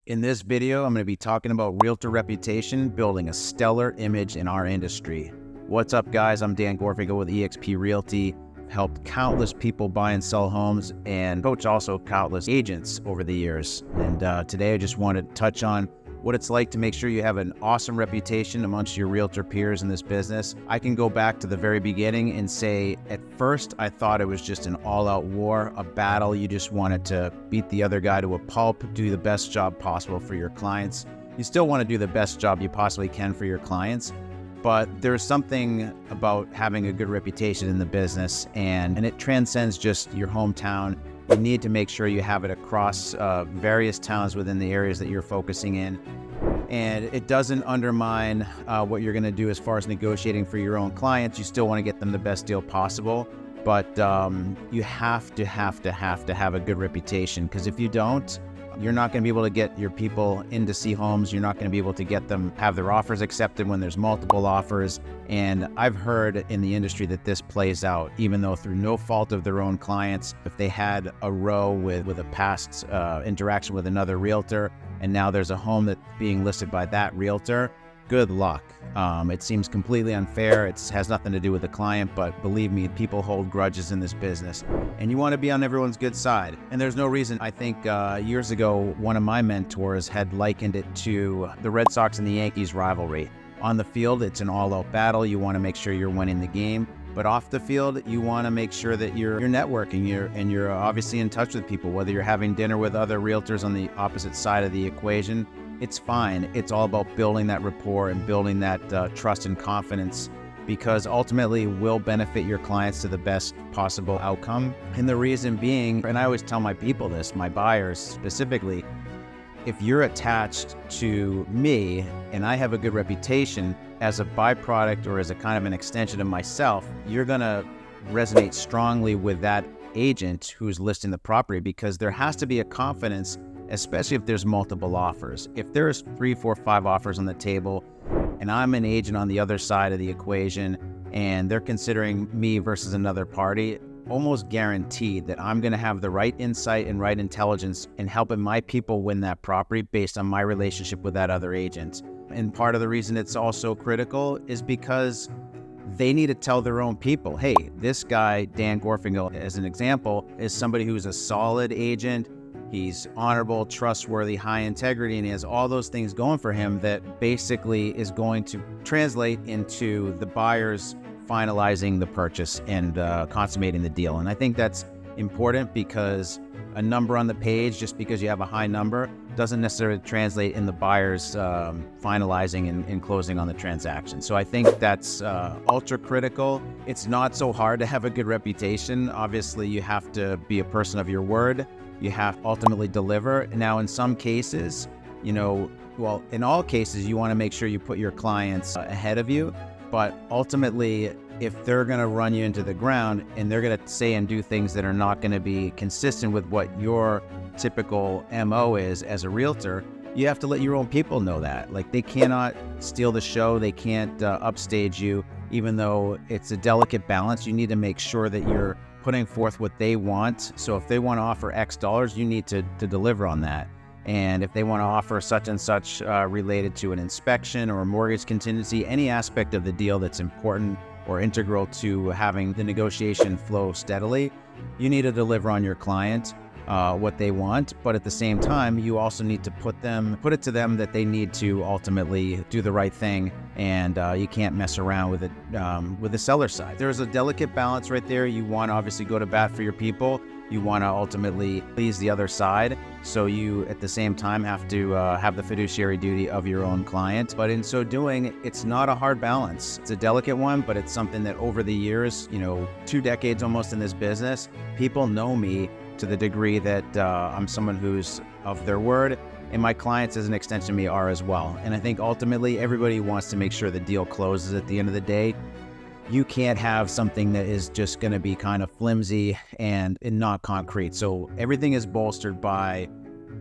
In this video, I'm going to be talking about realtor reputation, building a stellar image in our industry. What's up, guys? I'm Dan Gorfinkel with eXp Realty. Helped countless people buy and sell homes and coach also countless agents over the years. And today I just wanted to touch on what it's like to make sure you have an awesome reputation amongst your realtor peers in this business. I can go back to the very beginning and say, at first, I thought it was just an all-out war, a battle. You just wanted to beat the other guy to a pulp, do the best job possible for your clients. You still want to do the best job you possibly can for your clients, but there's something about having a good reputation in the business, and it transcends just your hometown. You need to make sure you have it across various towns within the areas that you're focusing in. And it doesn't undermine what you're going to do as far as negotiating for your own clients. You still want to get them the best deal possible, but you have to have a good reputation, because if you don't, you're not going to be able to get your people in to see homes. You're not going to be able to get them have their offers accepted when there's multiple offers. And I've heard in the industry that this plays out, even though through no fault of their own clients, if they had a row with a past interaction with another realtor, and now there's a home that's being listed by that realtor, good luck. It seems completely unfair. It has nothing to do with the client, but believe me, people hold grudges in this business, and you want to be on everyone's good side. And there's no reason. I think years ago, one of my mentors had likened it to the Red Sox and the Yankees rivalry. On the field, it's an all-out battle. You want to make sure you're winning the game. But off the field, you want to make sure that you're networking, you're obviously in touch with people, whether you're having dinner with other realtors on the opposite side of the equation. It's fine. It's all about building that rapport and building that trust and confidence, because ultimately will benefit your clients to the best possible outcome. And the reason being, and I always tell my people this, my buyers specifically, if you're attached to me and I have a good reputation as a byproduct or as a kind of an extension of myself, you're going to resonate strongly with that agent who's listing the property, because there has to be a confidence, especially if there's multiple offers. If there's 3, 4, 5 offers on the table and I'm an agent on the other side of the equation and they're considering me versus another party, almost guaranteed that I'm going to have the right insight and right intelligence in helping my people win that property based on my relationship with that other agent. And part of the reason it's also critical is because they need to tell their own people, hey, this guy, Dan Gorfinkel, as an example, is somebody who's a solid agent. He's honorable, trustworthy, high integrity, and he has all those things going for him that basically is going to translate into the buyers finalizing the purchase and consummating the deal. And I think that's important, because a number on the page, just because you have a high number, doesn't necessarily translate in the buyers finalizing and closing on the transaction. So I think that's ultra critical. It's not so hard to have a good reputation. Obviously, you have to be a person of your word. You have to ultimately deliver. Now, in some cases, in all cases, you want to make sure you put your clients ahead of you. But ultimately, if they're going to run you into the ground and they're going to say and do things that are not going to be consistent with what your typical MO is as a realtor, you have to let your own people know that. Like, they cannot steal the show. They can't upstage you. Even though it's a delicate balance, you need to make sure that you're putting forth what they want. So if they want to offer X dollars, you need to deliver on that. And if they want to offer such and such related to an inspection or a mortgage contingency, any aspect of the deal that's important or integral to having the negotiation flow steadily, you need to deliver on your client what they want. But at the same time, you also need to put it to them that they need to ultimately do the right thing, and you can't mess around with it with the seller side. There's a delicate balance right there. You want to obviously go to bat for your people. You want to ultimately please the other side. So you, at the same time, have to have the fiduciary duty of your own client. But in so doing, it's not a hard balance. It's a delicate one, but it's something that over the years, 2 decades almost in this business, people know me to the degree that I'm someone who's of their word, and my clients as an extension of me are as well. And I think ultimately everybody wants to make sure the deal closes at the end of the day. You can't have something that is just going to be kind of flimsy and not concrete. So everything is bolstered by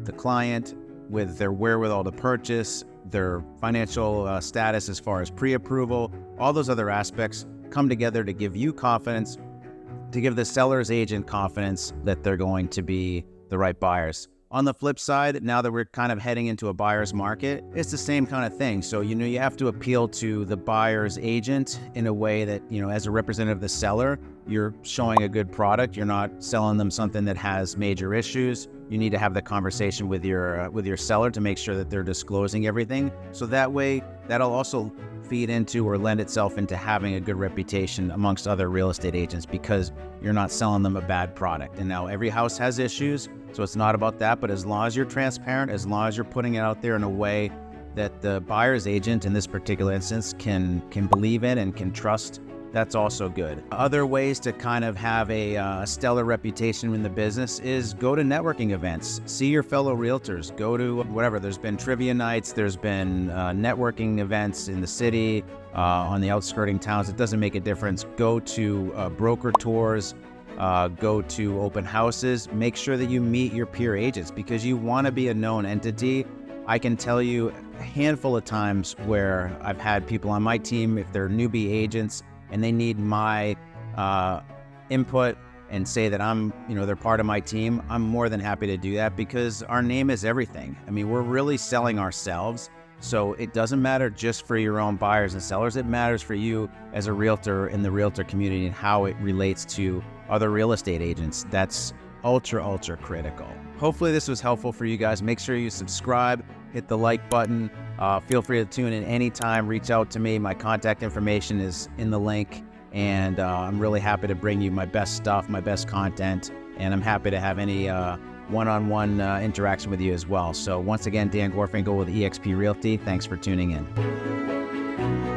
the client with their wherewithal to purchase, their financial status as far as pre-approval. All those other aspects come together to give you confidence, to give the seller's agent confidence that they're going to be the right buyers. On the flip side, now that we're kind of heading into a buyer's market, it's the same kind of thing. So, you have to appeal to the buyer's agent in a way that, as a representative of the seller, you're showing a good product. You're not selling them something that has major issues. You need to have the conversation with your seller to make sure that they're disclosing everything. So that way, that'll also feed into or lend itself into having a good reputation amongst other real estate agents, because you're not selling them a bad product. And now every house has issues, so it's not about that. But as long as you're transparent, as long as you're putting it out there in a way that the buyer's agent in this particular instance can believe in and can trust, that's also good. Other ways to kind of have a stellar reputation in the business is go to networking events, see your fellow realtors, go to whatever. There's been trivia nights, there's been networking events in the city, on the outskirting towns. It doesn't make a difference. Go to broker tours, go to open houses. Make sure that you meet your peer agents, because you want to be a known entity. I can tell you a handful of times where I've had people on my team, if they're newbie agents, and they need my input and say that they're part of my team, I'm more than happy to do that, because our name is everything. I mean, we're really selling ourselves. So it doesn't matter just for your own buyers and sellers. It matters for you as a realtor in the realtor community and how it relates to other real estate agents. That's ultra critical. Hopefully this was helpful for you guys. Make sure you subscribe, hit the like button. Feel free to tune in anytime. Reach out to me. My contact information is in the link, and I'm really happy to bring you my best stuff, my best content, and I'm happy to have any one-on-one interaction with you as well. So once again, Dan Gorfinkel with eXp Realty. Thanks for tuning in.